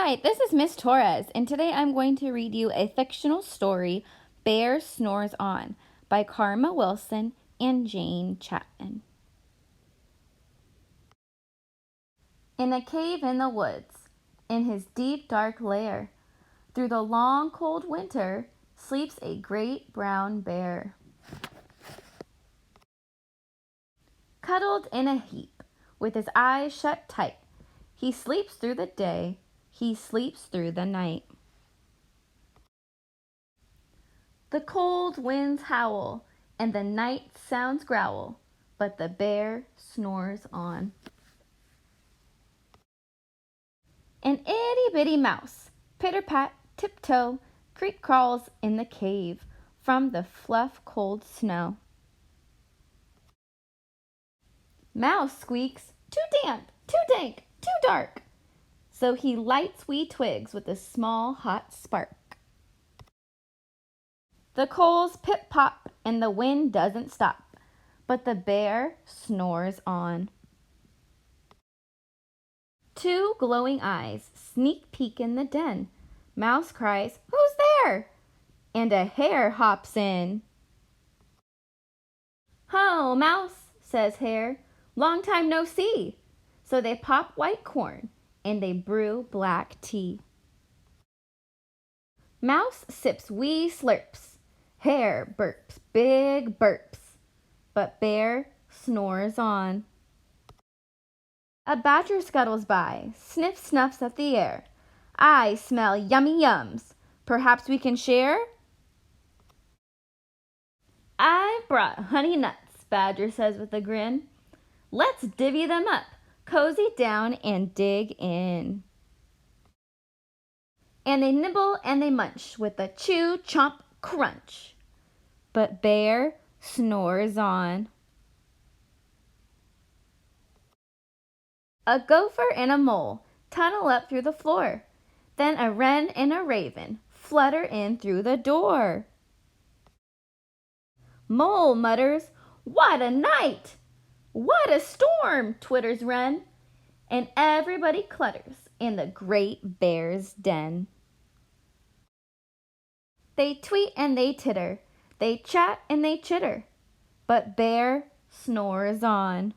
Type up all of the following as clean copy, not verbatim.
Hi, this is Miss Torres, and today I'm going to read you a fictional story, Bear Snores On, by Karma Wilson and Jane Chapman. In a cave in the woods, in his deep dark lair, through the long cold winter, sleeps a great brown bear. Cuddled in a heap, with his eyes shut tight, he sleeps through the day, he sleeps through the night. The cold winds howl, and the night sounds growl, but the bear snores on. An itty-bitty mouse, pitter-pat, tiptoe, creep-crawls in the cave from the fluff cold snow. Mouse squeaks, "Too damp, too dank, too dark," so he lights wee twigs with a small hot spark. The coals pip-pop and the wind doesn't stop, but the bear snores on. Two glowing eyes sneak peek in the den. Mouse cries, "Who's there?" And a hare hops in. "Ho, Mouse," says Hare, "long time no see." So they pop white corn and they brew black tea. Mouse sips wee slurps. Hare burps big burps. But Bear snores on. A badger scuttles by, sniffs at the air. "I smell yummy yums. Perhaps we can share?" "I've brought honey nuts," Badger says with a grin. "Let's divvy them up, cozy down and dig in." And they nibble and they munch with a chew, chomp, crunch. But Bear snores on. A gopher and a mole tunnel up through the floor. Then a wren and a raven flutter in through the door. Mole mutters, "What a night!" "What a storm!" twitters wren. And everybody clutters in the great bear's den. They tweet and they titter, they chat and they chitter, but Bear snores on.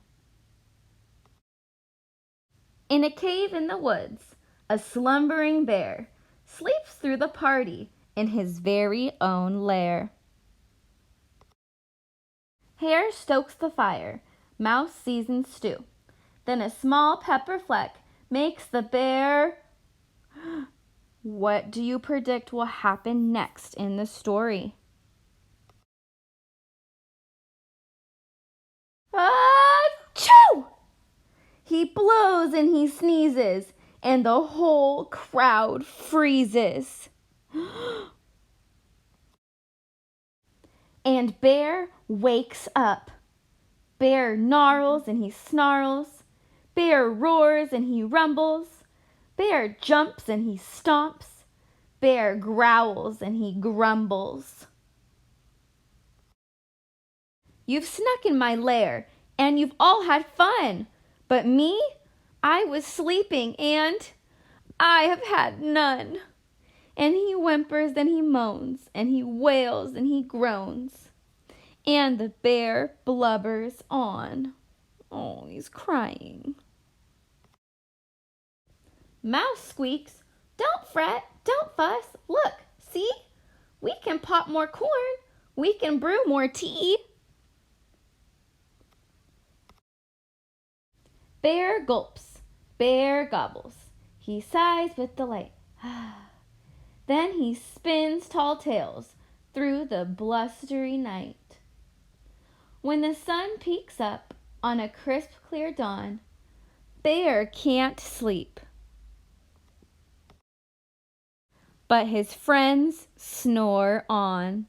In a cave in the woods, a slumbering bear sleeps through the party in his very own lair. Hare stokes the fire, Mouse seasons stew. Then a small pepper fleck makes the bear... What do you predict will happen next in the story? Achoo! He blows and he sneezes, and the whole crowd freezes. And Bear wakes up. Bear gnarls and he snarls. Bear roars and he rumbles. Bear jumps and he stomps. Bear growls and he grumbles. You've snuck in my lair, and you've all had fun. But me, I was sleeping, and I have had none. And he whimpers and he moans, and he wails and he groans. And the bear blubbers on. Oh, he's crying. Mouse squeaks, "Don't fret, don't fuss. Look, see? We can pop more corn. We can brew more tea." Bear gulps, Bear gobbles. He sighs with delight. Then he spins tall tales through the blustery night. When the sun peeks up on a crisp, clear dawn, Bear can't sleep. But his friends snore on.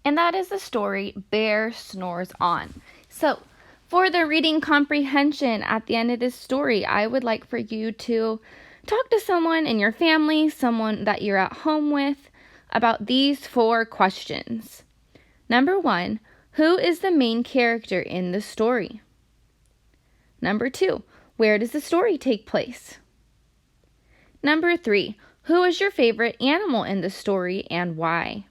And that is the story, Bear Snores On. So, for the reading comprehension at the end of this story, I would like for you to talk to someone in your family, someone that you're at home with, about these 4 questions. Number 1, who is the main character in the story? Number 2, Where does the story take place? Number 3, who is your favorite animal in the story and why?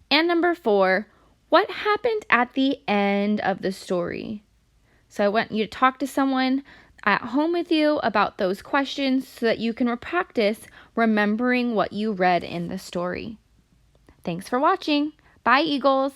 And number 4, what happened at the end of the story? So I want you to talk to someone at home with you about those questions so that you can practice remembering what you read in the story. Thanks for watching. Bye, Eagles.